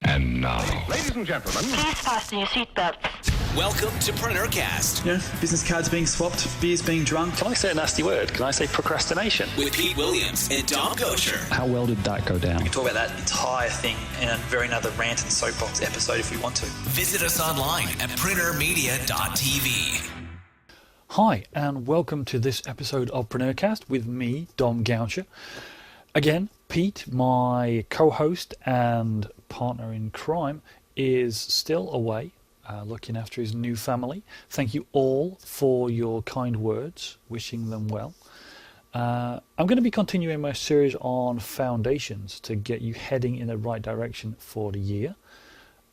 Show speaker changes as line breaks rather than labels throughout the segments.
And now,
ladies and gentlemen,
please fasten your seatbelts.
Welcome to PreneurCast.
Yeah, business cards being swapped, beers being drunk.
Can I say a nasty word? Can I say procrastination?
With Pete Williams and Dom Gosher.
how well did that go down?
We can talk about that entire thing in a very another rant and soapbox episode if we want to.
Visit us online at PreneurMedia.tv.
Hi, and welcome to this episode of PreneurCast with me, Dom Goucher. Again, Pete, my co-host and partner in crime, is still away, looking after his new family. Thank you all for your kind words, wishing them well. I'm going to be continuing my series on foundations to get you heading in the right direction for the year.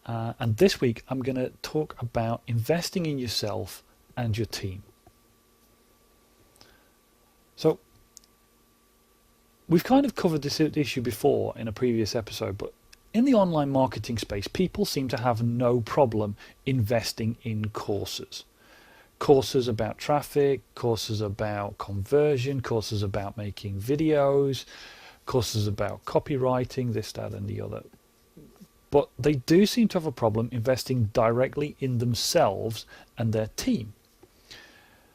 And this week, I'm going to talk about investing in yourself and your team. So, we've kind of covered this issue before in a previous episode, but in the online marketing space, people seem to have no problem investing in courses. Courses about traffic, courses about conversion, courses about making videos, courses about copywriting, this, that, and the other. But they do seem to have a problem investing directly in themselves and their team.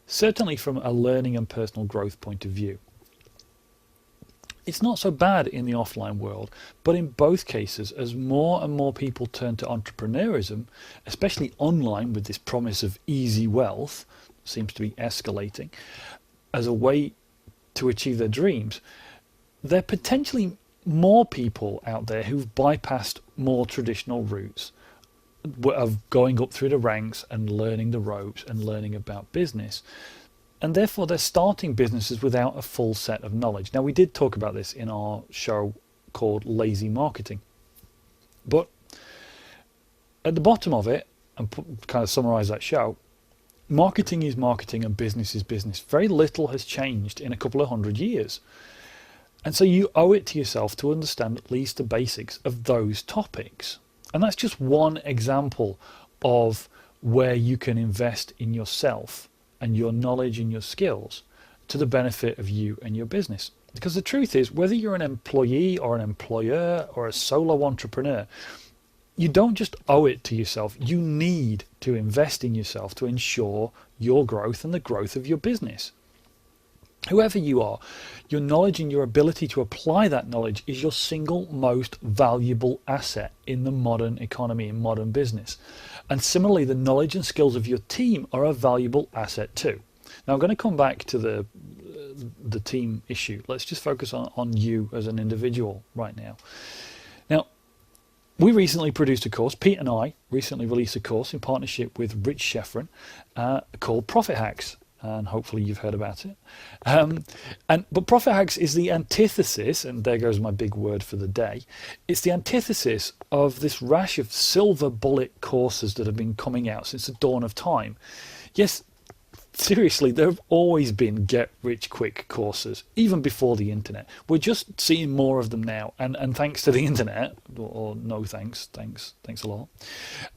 Certainly from a learning and personal growth point of view. It's not so bad in the offline world, but in both cases, as more and more people turn to entrepreneurism, especially online with this promise of easy wealth, seems to be escalating, as a way to achieve their dreams, there are potentially more people out there who've bypassed more traditional routes of going up through the ranks and learning the ropes and learning about business. And therefore, they're starting businesses without a full set of knowledge. Now, we did talk about this in our show called Lazy Marketing. But at the bottom of it, and kind of summarize that show, marketing is marketing and business is business. Very little has changed in a couple of 100 years. And so you owe it to yourself to understand at least the basics of those topics. And that's just one example of where you can invest in yourself and your knowledge and your skills to the benefit of you and your business. Because the truth is, whether you're an employee or an employer or a solo entrepreneur, you don't just owe it to yourself. You need to invest in yourself to ensure your growth and the growth of your business. Whoever you are, your knowledge and your ability to apply that knowledge is your single most valuable asset in the modern economy, in modern business. And similarly, the knowledge and skills of your team are a valuable asset too. Now, I'm going to come back to the team issue. Let's just focus on you as an individual right now. Now, we recently produced a course. Pete and I recently released a course in partnership with Rich Sheffrin called Profit Hacks. And hopefully you've heard about it. But Profit Hacks is the antithesis, and there goes my big word for the day, it's the antithesis of this rash of silver bullet courses that have been coming out since the dawn of time. Yes, seriously, there have always been get-rich-quick courses, even before the internet. We're just seeing more of them now, and thanks to the internet, or no thanks a lot.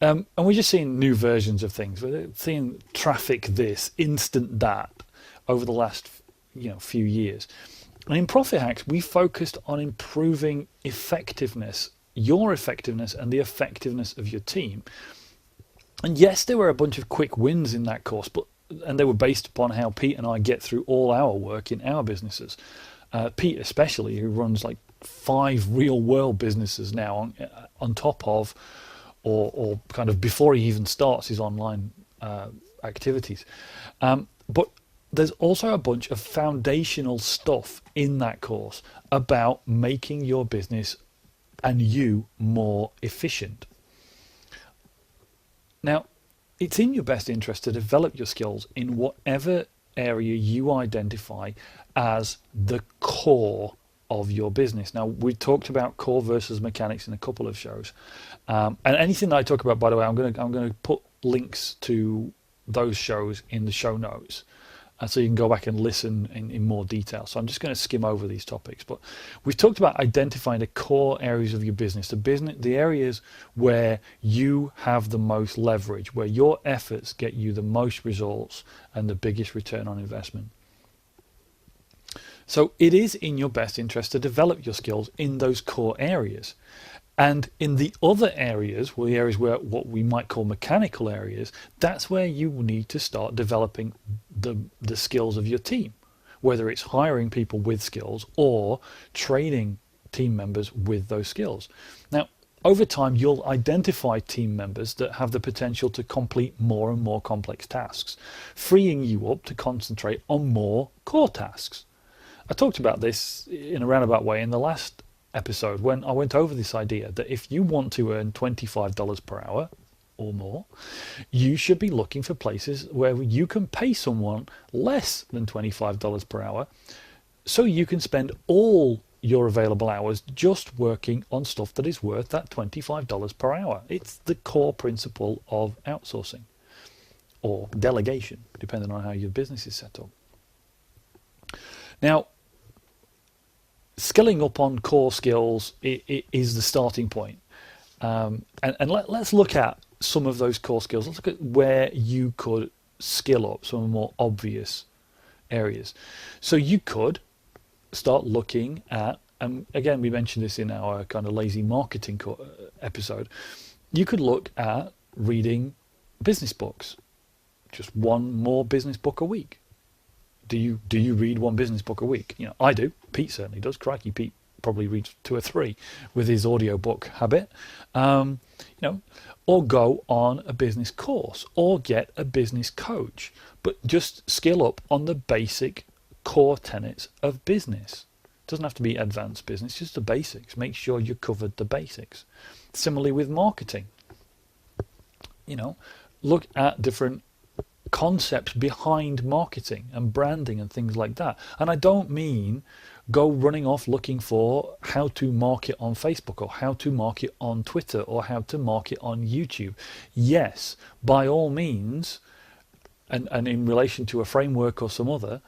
And we're just seeing new versions of things. We're seeing traffic this, instant that, over the last few years. And in Profit Hacks, we focused on improving effectiveness, your effectiveness and the effectiveness of your team. And yes, there were a bunch of quick wins in that course, and they were based upon how Pete and I get through all our work in our businesses. Pete especially, who runs like 5 real-world businesses now on top of, or kind of before he even starts his online activities. But there's also a bunch of foundational stuff in that course about making your business and you more efficient. Now, it's in your best interest to develop your skills in whatever area you identify as the core of your business. Now, we talked about core versus mechanics in a couple of shows. And anything that I talk about, by the way, I'm going to put links to those shows in the show notes. So you can go back and listen in more detail. So I'm just going to skim over these topics. But we've talked about identifying the core areas of your business, the areas where you have the most leverage, where your efforts get you the most results and the biggest return on investment. So it is in your best interest to develop your skills in those core areas. And in the other areas, well, the areas where what we might call mechanical areas, that's where you need to start developing the skills of your team, whether it's hiring people with skills or training team members with those skills. Now, over time, you'll identify team members that have the potential to complete more and more complex tasks, freeing you up to concentrate on more core tasks. I talked about this in a roundabout way in the last episode when I went over this idea that if you want to earn $25 per hour or more, you should be looking for places where you can pay someone less than $25 per hour so you can spend all your available hours just working on stuff that is worth that $25 per hour. It's the core principle of outsourcing or delegation, depending on how your business is set up. Now, skilling up on core skills is the starting point. And let's look at some of those core skills. Let's look at where you could skill up, some more obvious areas. So you could start looking at, and again, we mentioned this in our kind of lazy marketing episode, you could look at reading business books, just one more business book a week. Do you read one business book a week? You know, I do. Pete certainly does. Crikey, Pete probably reads 2 or 3 with his audiobook habit. You know, or go on a business course or get a business coach, but just skill up on the basic core tenets of business. It doesn't have to be advanced business, just the basics. Make sure you covered the basics. Similarly with marketing, you know, look at different concepts behind marketing and branding and things like that. And I don't mean go running off looking for how to market on Facebook or how to market on Twitter or how to market on YouTube. Yes, by all means, and in relation to a framework or some other,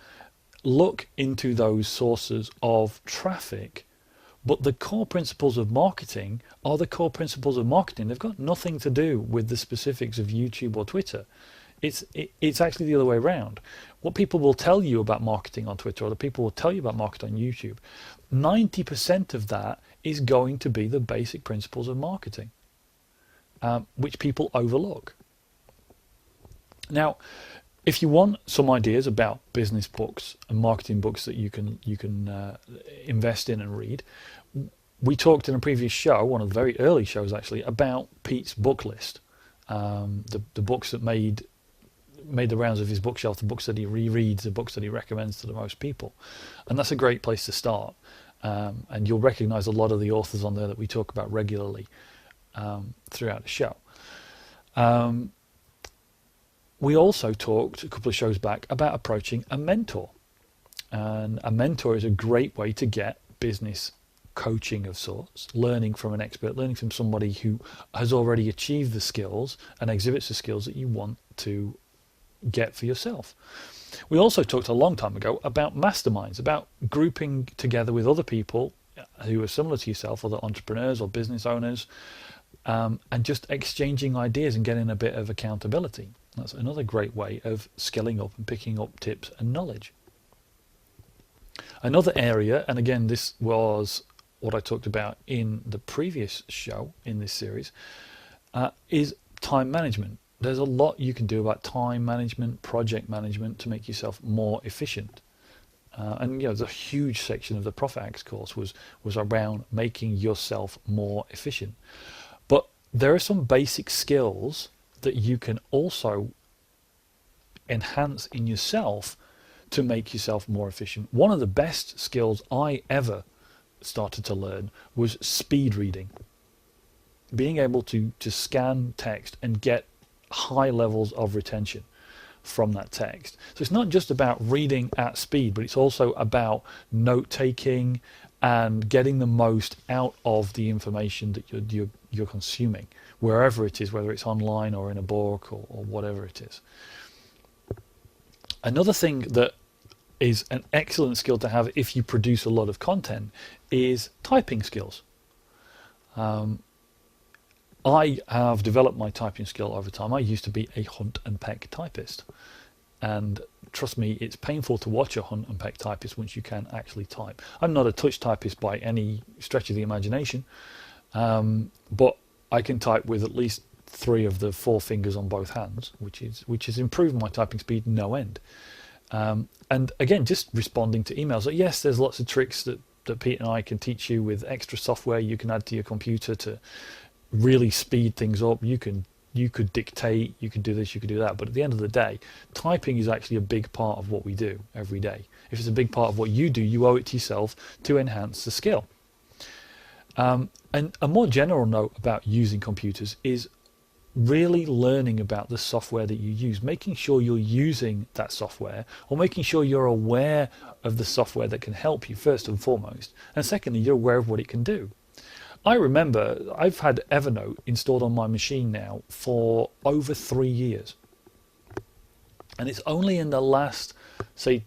look into those sources of traffic. But the core principles of marketing are the core principles of marketing. They've got nothing to do with the specifics of YouTube or Twitter. It's actually the other way around. What people will tell you about marketing on Twitter or the people will tell you about marketing on YouTube, 90% of that is going to be the basic principles of marketing, which people overlook. Now, if you want some ideas about business books and marketing books that you can invest in and read, we talked in a previous show, one of the very early shows actually, about Pete's book list, the books that made the rounds of his bookshelf, the books that he rereads, the books that he recommends to the most people. And that's a great place to start. And you'll recognize a lot of the authors on there that we talk about regularly throughout the show. We also talked a couple of shows back about approaching a mentor. And a mentor is a great way to get business coaching of sorts, learning from an expert, learning from somebody who has already achieved the skills and exhibits the skills that you want to get for yourself. We also talked a long time ago about masterminds, about grouping together with other people who are similar to yourself, other entrepreneurs or business owners, and just exchanging ideas and getting a bit of accountability. That's another great way of skilling up and picking up tips and knowledge. Another area, and again this was what I talked about in the previous show in this series, is time management. There's a lot you can do about time management, project management to make yourself more efficient. And you know, the huge section of the Profit Hacks course was around making yourself more efficient. But there are some basic skills that you can also enhance in yourself to make yourself more efficient. One of the best skills I ever started to learn was speed reading. Being able to scan text and get high levels of retention from that text. So it's not just about reading at speed, but it's also about note taking and getting the most out of the information that you're consuming, wherever it is, whether it's online or in a book or whatever it is. Another thing that is an excellent skill to have if you produce a lot of content is typing skills. I have developed my typing skill over time. I used to be a hunt and peck typist. And trust me, it's painful to watch a hunt and peck typist once you can actually type. I'm not a touch typist by any stretch of the imagination. but I can type with at least 3 of the 4 fingers on both hands, which has improved my typing speed no end. And again, just responding to emails. So yes, there's lots of tricks that Pete and I can teach you with extra software you can add to your computer to really speed things up. You could dictate, you could do this, you could do that. But at the end of the day, typing is actually a big part of what we do every day. If it's a big part of what you do, you owe it to yourself to enhance the skill. And a more general note about using computers is really learning about the software that you use, making sure you're using that software, or making sure you're aware of the software that can help you first and foremost, and secondly, you're aware of what it can do. I remember I've had Evernote installed on my machine now for over 3 years, and it's only in the last, say,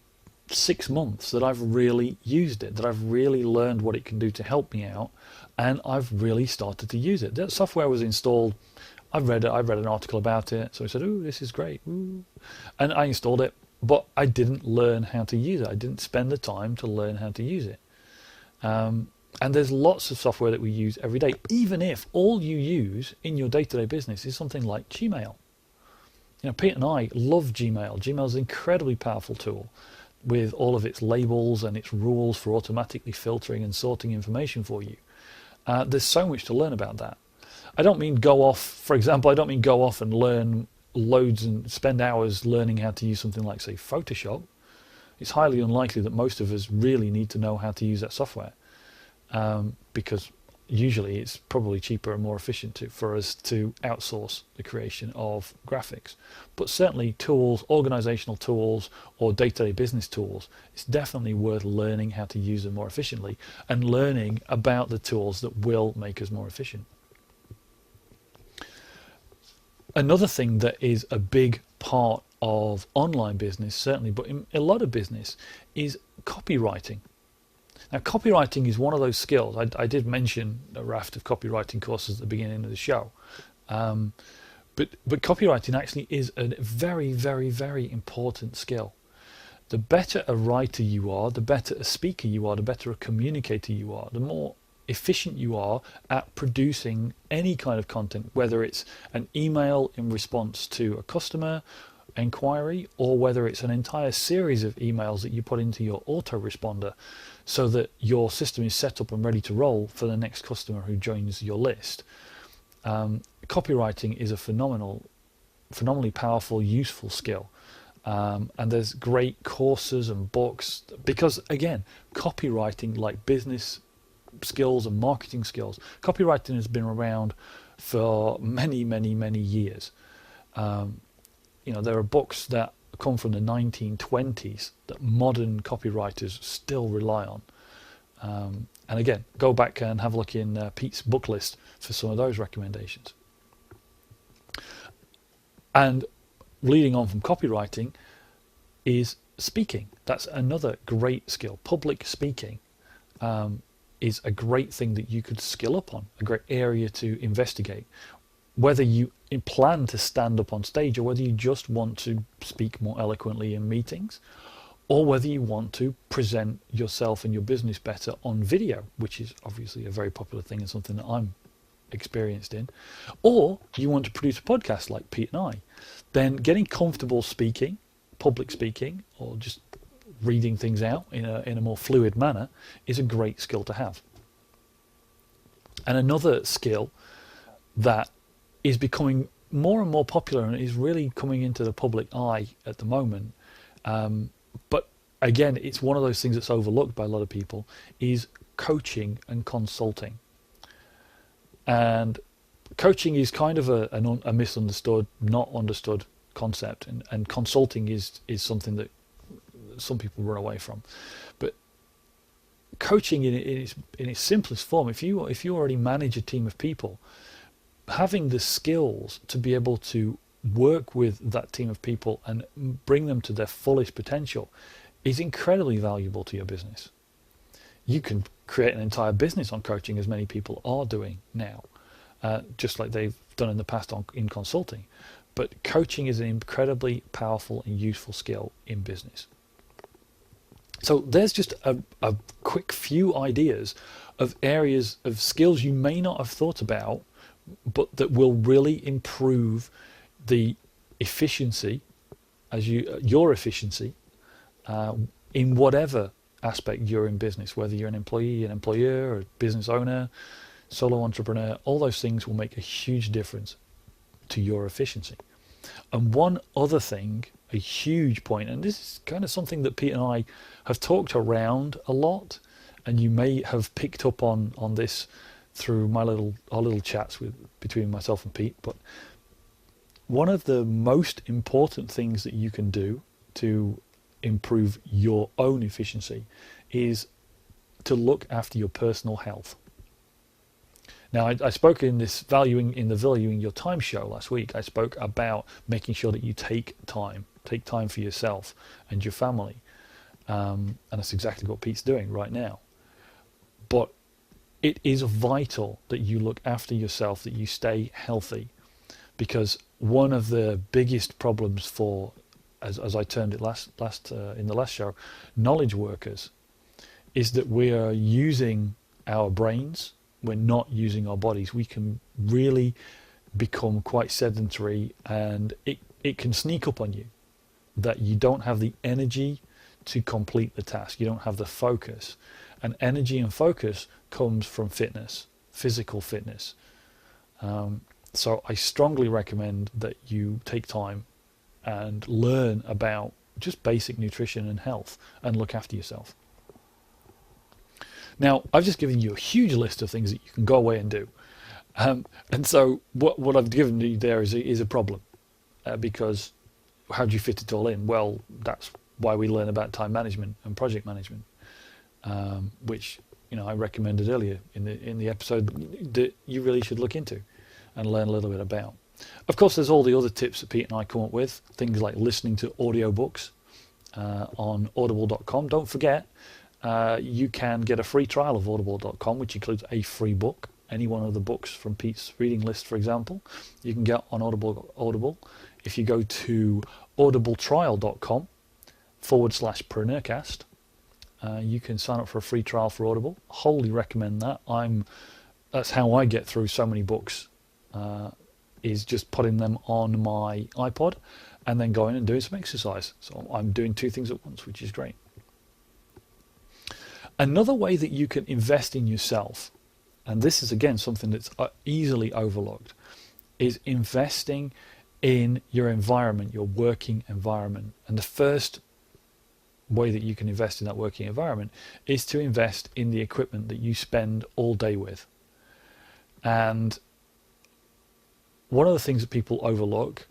6 months that I've really used it, that I've really learned what it can do to help me out, and I've really started to use it. That software was installed, I read an article about it, so I said, "Ooh, this is great." Ooh. And I installed it, but I didn't learn how to use it. I didn't spend the time to learn how to use it. And there's lots of software that we use every day, even if all you use in your day-to-day business is something like Gmail. You know, Pete and I love Gmail. Gmail is an incredibly powerful tool with all of its labels and its rules for automatically filtering and sorting information for you. There's so much to learn about that. I don't mean go off and learn loads and spend hours learning how to use something like, say, Photoshop. It's highly unlikely that most of us really need to know how to use that software, because usually it's probably cheaper and more efficient for us to outsource the creation of graphics. But certainly tools, organizational tools, or day-to-day business tools, it's definitely worth learning how to use them more efficiently and learning about the tools that will make us more efficient. Another thing that is a big part of online business, certainly, but in a lot of business, is copywriting. Now, copywriting is one of those skills. I did mention a raft of copywriting courses at the beginning of the show. But copywriting actually is a very, very, very important skill. The better a writer you are, the better a speaker you are, the better a communicator you are, the more efficient you are at producing any kind of content, whether it's an email in response to a customer inquiry, or whether it's an entire series of emails that you put into your autoresponder so that your system is set up and ready to roll for the next customer who joins your list. Copywriting is a phenomenally powerful, useful skill. And there's great courses and books, because again, copywriting, like business skills and marketing skills, copywriting has been around for many, many, many years. There are books that come from the 1920s that modern copywriters still rely on. And again, go back and have a look in Pete's book list for some of those recommendations. And leading on from copywriting is speaking. That's another great skill. Public speaking is a great thing that you could skill up on, a great area to investigate. Whether you plan to stand up on stage, or whether you just want to speak more eloquently in meetings, or whether you want to present yourself and your business better on video, which is obviously a very popular thing and something that I'm experienced in, or you want to produce a podcast like Pete and I, then getting comfortable speaking, public speaking, or just reading things out in a more fluid manner is a great skill to have. And another skill that is becoming more and more popular and is really coming into the public eye at the moment, but again, it's one of those things that's overlooked by a lot of people, is coaching and consulting. And coaching is kind of a misunderstood, not understood concept, and consulting is something that some people run away from. But coaching in its simplest form, if you already manage a team of people, having the skills to be able to work with that team of people and bring them to their fullest potential is incredibly valuable to your business. You can create an entire business on coaching, as many people are doing now, just like they've done in the past in consulting. But coaching is an incredibly powerful and useful skill in business. So there's just a quick few ideas of areas of skills you may not have thought about, but that will really improve the efficiency, your efficiency, in whatever aspect you're in business, whether you're an employee, an employer, or a business owner, solo entrepreneur. All those things will make a huge difference to your efficiency. And one other thing, a huge point, and this is kind of something that Pete and I have talked around a lot, and you may have picked up on this through our little chats between myself and Pete, but one of the most important things that you can do to improve your own efficiency is to look after your personal health. Now, I spoke in the Valuing Your Time show last week. I spoke about making sure that you take time for yourself and your family. And that's exactly what Pete's doing right now. But it is vital that you look after yourself, that you stay healthy, because one of the biggest problems for, as I termed it in the last show, knowledge workers, is that we are using our brains. We're not using our bodies. We can really become quite sedentary, and it can sneak up on you that you don't have the energy to complete the task. You don't have the focus. And energy and focus comes from fitness, physical fitness. So I strongly recommend that you take time and learn about just basic nutrition and health and look after yourself. Now, I've just given you a huge list of things that you can go away and do. And so what I've given you there is a problem, because how do you fit it all in? Well, that's why we learn about time management and project management, which I recommended earlier in the episode that you really should look into and learn a little bit about. Of course, there's all the other tips that Pete and I come up with, things like listening to audiobooks on audible.com. Don't forget, you can get a free trial of audible.com, which includes a free book. Any one of the books from Pete's reading list, for example, you can get on Audible. If you go to audibletrial.com/PreneurCast, you can sign up for a free trial for Audible. Wholly recommend that. That's how I get through so many books, is just putting them on my iPod and then going and doing some exercise. So I'm doing two things at once, which is great. Another way that you can invest in yourself, and this is again something that's easily overlooked, is investing in your environment, your working environment. And the first way that you can invest in that working environment is to invest in the equipment that you spend all day with. And one of the things that people overlook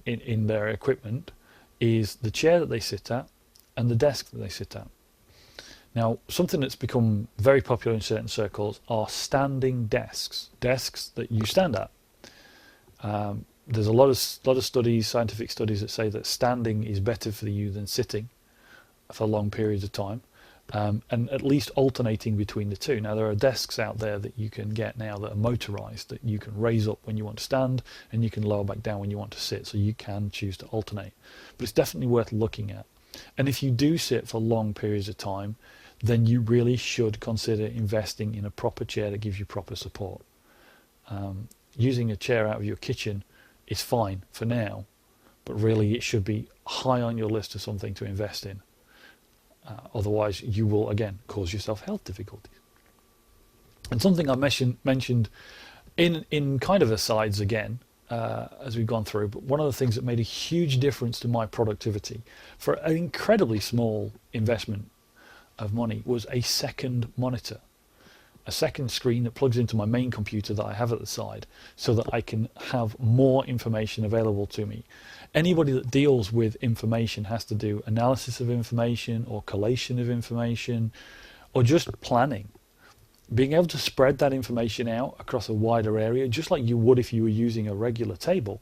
in their equipment is the chair that they sit at and the desk that they sit at. Now, something that's become very popular in certain circles are standing desks that you stand at. There's a lot of studies, scientific studies, that say that standing is better for you than sitting for long periods of time, and at least alternating between the two. Now, there are desks out there that you can get now that are motorized, that you can raise up when you want to stand and you can lower back down when you want to sit, so you can choose to alternate. But it's definitely worth looking at. And if you do sit for long periods of time, then you really should consider investing in a proper chair that gives you proper support. Using a chair out of your kitchen is fine for now, but really it should be high on your list of something to invest in. Otherwise, you will, again, cause yourself health difficulties. And something I mentioned in kind of asides again, as we've gone through, but one of the things that made a huge difference to my productivity for an incredibly small investment of money was a second monitor, a second screen that plugs into my main computer that I have at the side, so that I can have more information available to me. Anybody that deals with information has to do analysis of information or collation of information or just planning. Being able to spread that information out across a wider area, just like you would if you were using a regular table,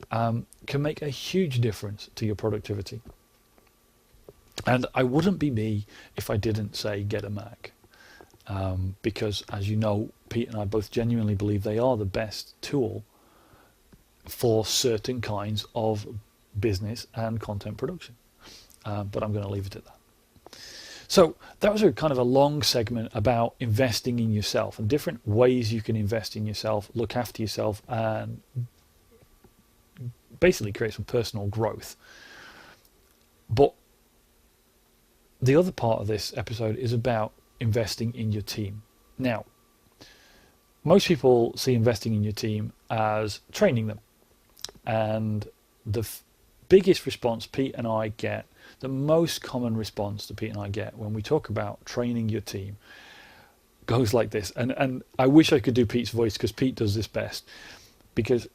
can make a huge difference to your productivity. And I wouldn't be me if I didn't say get a Mac, because, as you know, Pete and I both genuinely believe they are the best tool for certain kinds of business and content production. But I'm going to leave it at that. So that was a kind of a long segment about investing in yourself and different ways you can invest in yourself, look after yourself, and basically create some personal growth. But the other part of this episode is about investing in your team. Now, most people see investing in your team as training them. And the biggest response Pete and I get, the most common response that Pete and I get when we talk about training your team goes like this. And I wish I could do Pete's voice because Pete does this best. Because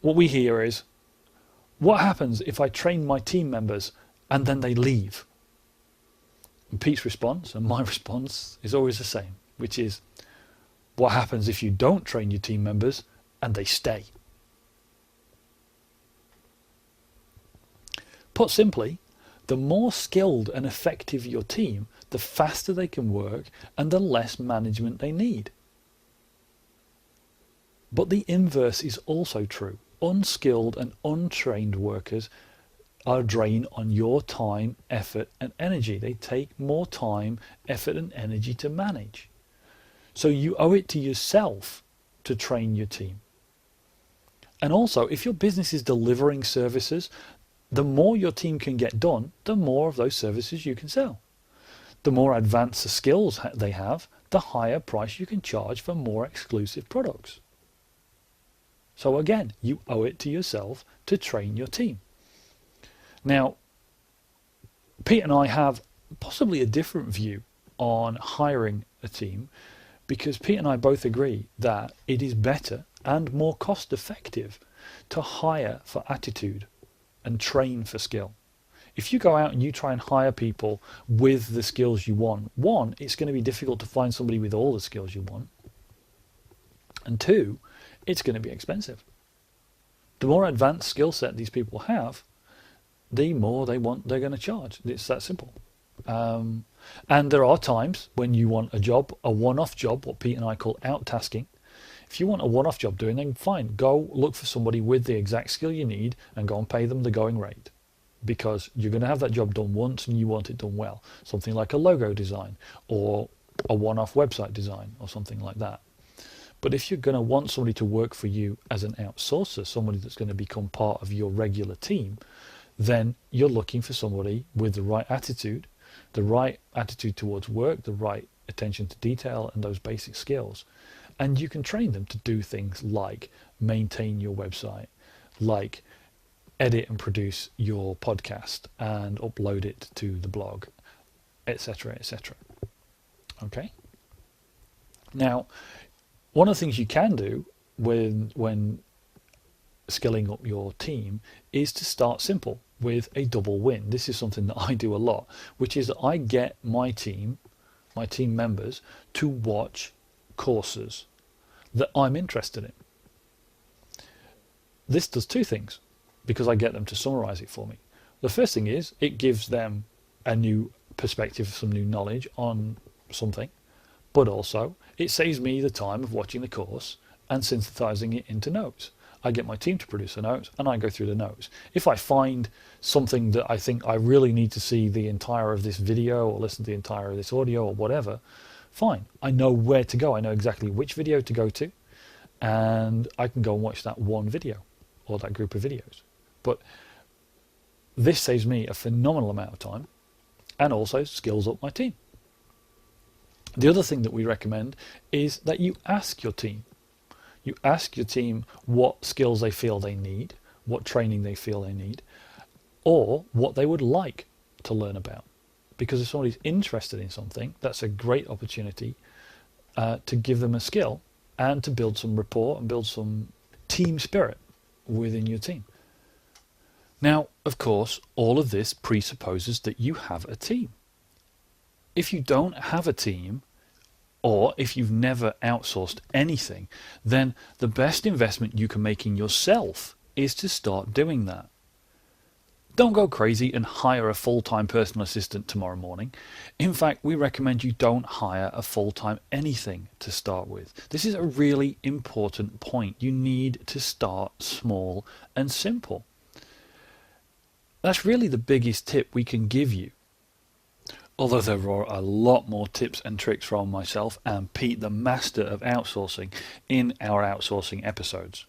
what we hear is, what happens if I train my team members and then they leave? And Pete's response and my response is always the same, which is, what happens if you don't train your team members and they stay? Put simply, the more skilled and effective your team, the faster they can work and the less management they need. But the inverse is also true. Unskilled and untrained workers are a drain on your time, effort and energy. They take more time, effort and energy to manage. So you owe it to yourself to train your team. And also, if your business is delivering services, the more your team can get done, the more of those services you can sell. The more advanced the skills they have, the higher price you can charge for more exclusive products. So again, you owe it to yourself to train your team. Now, Pete and I have possibly a different view on hiring a team, because Pete and I both agree that it is better and more cost effective to hire for attitude and train for skill. If you go out and you try and hire people with the skills you want, one, it's going to be difficult to find somebody with all the skills you want. And two, it's going to be expensive. The more advanced skill set these people have, the more they're going to charge. It's that simple. And there are times when you want a job, a one-off job, what Pete and I call out-tasking. If you want a one-off job doing, then fine, go look for somebody with the exact skill you need and go and pay them the going rate, because you're going to have that job done once and you want it done well. Something like a logo design or a one-off website design or something like that. But if you're going to want somebody to work for you as an outsourcer, somebody that's going to become part of your regular team, then you're looking for somebody with the right attitude towards work, the right attention to detail and those basic skills. And you can train them to do things like maintain your website, like edit and produce your podcast and upload it to the blog, etc., etc. Okay? Now, one of the things you can do when skilling up your team is to start simple with a double win. This is something that I do a lot, which is that I get my team members to watch courses that I'm interested in. This does two things, because I get them to summarize it for me. The first thing is it gives them a new perspective, some new knowledge on something, but also it saves me the time of watching the course and synthesizing it into notes. I get my team to produce the notes and I go through the notes. If I find something that I think I really need to see the entire of this video or listen to the entire of this audio or whatever, fine. I know where to go. I know exactly which video to go to, and I can go and watch that one video or that group of videos. But this saves me a phenomenal amount of time and also skills up my team. The other thing that we recommend is that you ask your team. You ask your team what skills they feel they need, what training they feel they need, or what they would like to learn about. Because if somebody's interested in something, that's a great opportunity to give them a skill and to build some rapport and build some team spirit within your team. Now, of course, all of this presupposes that you have a team. If you don't have a team, or if you've never outsourced anything, then the best investment you can make in yourself is to start doing that. Don't go crazy and hire a full-time personal assistant tomorrow morning. In fact, we recommend you don't hire a full-time anything to start with. This is a really important point. You need to start small and simple. That's really the biggest tip we can give you. although there are a lot more tips and tricks from myself and Pete, the master of outsourcing, in our outsourcing episodes.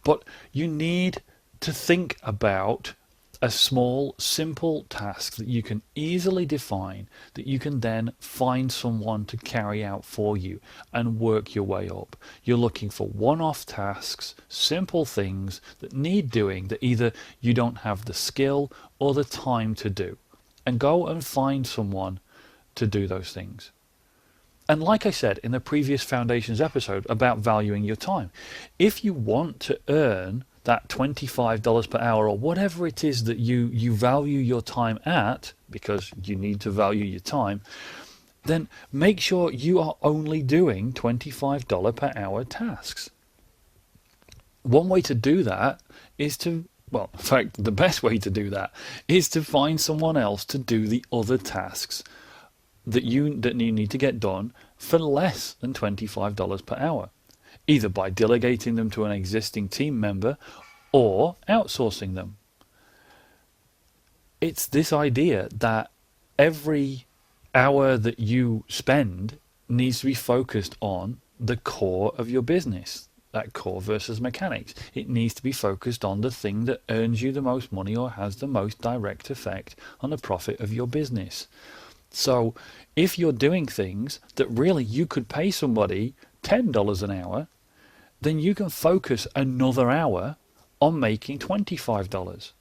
But you need to think about a small, simple task that you can easily define, that you can then find someone to carry out for you and work your way up. You're looking for one-off tasks, simple things that need doing that either you don't have the skill or the time to do. And go and find someone to do those things. And like I said in the previous Foundations episode about valuing your time, if you want to earn that $25 per hour or whatever it is that you value your time at, because you need to value your time, then make sure you are only doing $25 per hour tasks. One way to do that is to, well, in fact, the best way to do that is to find someone else to do the other tasks that you need to get done for less than $25 per hour, either by delegating them to an existing team member or outsourcing them. It's this idea that every hour that you spend needs to be focused on the core of your business, that core versus mechanics. It needs to be focused on the thing that earns you the most money or has the most direct effect on the profit of your business. So if you're doing things that really you could pay somebody $10 an hour, then you can focus another hour on making $25.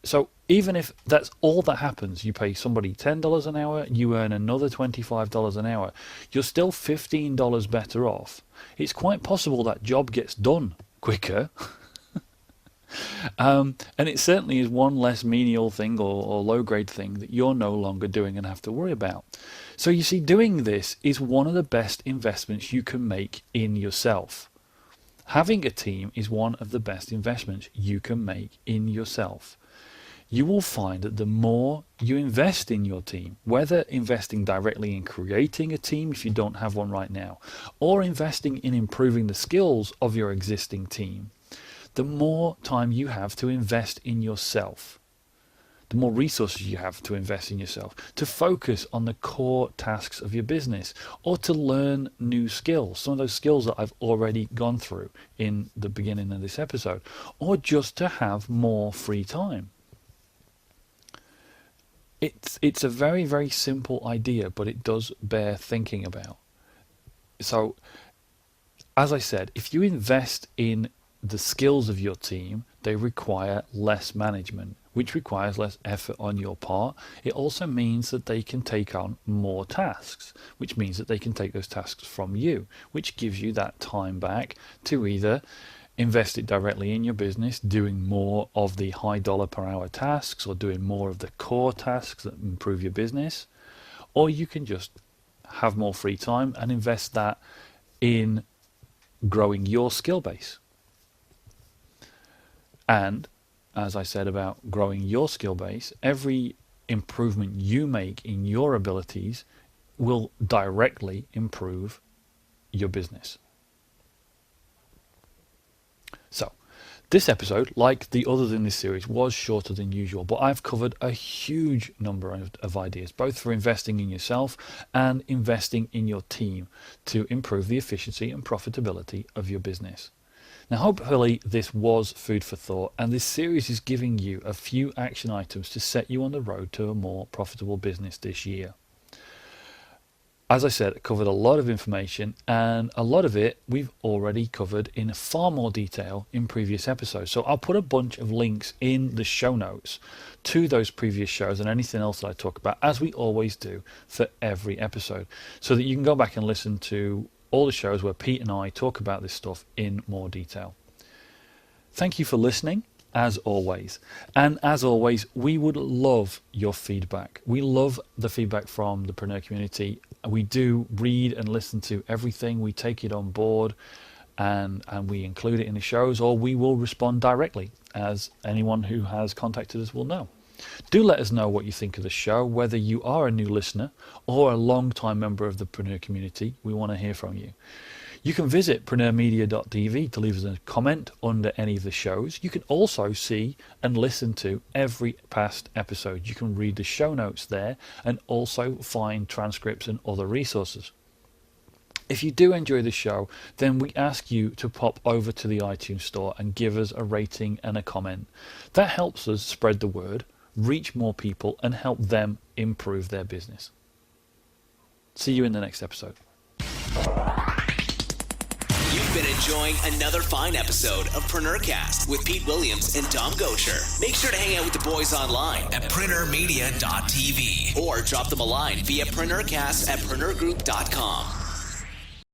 So even if that's all that happens, you pay somebody $10 an hour, you earn another $25 an hour, you're still $15 better off. It's quite possible that job gets done quicker. And it certainly is one less menial thing or low-grade thing that you're no longer doing and have to worry about. So you see, doing this is one of the best investments you can make in yourself. Having a team is one of the best investments you can make in yourself. You will find that the more you invest in your team, whether investing directly in creating a team if you don't have one right now, or investing in improving the skills of your existing team, the more time you have to invest in yourself, the more resources you have to invest in yourself, to focus on the core tasks of your business, or to learn new skills, some of those skills that I've already gone through in the beginning of this episode, or just to have more free time. It's a very, very simple idea, but it does bear thinking about. So, as I said, if you invest in the skills of your team, they require less management, which requires less effort on your part. It also means that they can take on more tasks, which means that they can take those tasks from you, which gives you that time back to either invest it directly in your business, doing more of the high dollar per hour tasks or doing more of the core tasks that improve your business, or you can just have more free time and invest that in growing your skill base. And as I said about growing your skill base, every improvement you make in your abilities will directly improve your business. So, this episode, like the others in this series, was shorter than usual, but I've covered a huge number of ideas, both for investing in yourself and investing in your team to improve the efficiency and profitability of your business. Now, hopefully this was food for thought, and this series is giving you a few action items to set you on the road to a more profitable business this year. As I said, I covered a lot of information, and a lot of it we've already covered in far more detail in previous episodes. So I'll put a bunch of links in the show notes to those previous shows and anything else that I talk about, as we always do for every episode, so that you can go back and listen to all the shows where Pete and I talk about this stuff in more detail. Thank you for listening, as always. And as always, we would love your feedback. We love the feedback from the Preneur community. We do read and listen to everything. We take it on board and we include it in the shows, or we will respond directly, as anyone who has contacted us will know. Do let us know what you think of the show, whether you are a new listener or a long-time member of the Preneur community. We want to hear from you. You can visit PreneurMedia.tv to leave us a comment under any of the shows. You can also see and listen to every past episode. You can read the show notes there and also find transcripts and other resources. If you do enjoy the show, then we ask you to pop over to the iTunes store and give us a rating and a comment. That helps us spread the word, reach more people, and help them improve their business. See you in the next episode.
You've been enjoying another fine episode of PreneurCast with Pete Williams and Dom Gosher. Make sure to hang out with the boys online at PreneurMedia.tv or drop them a line via PreneurCast@PreneurGroup.com.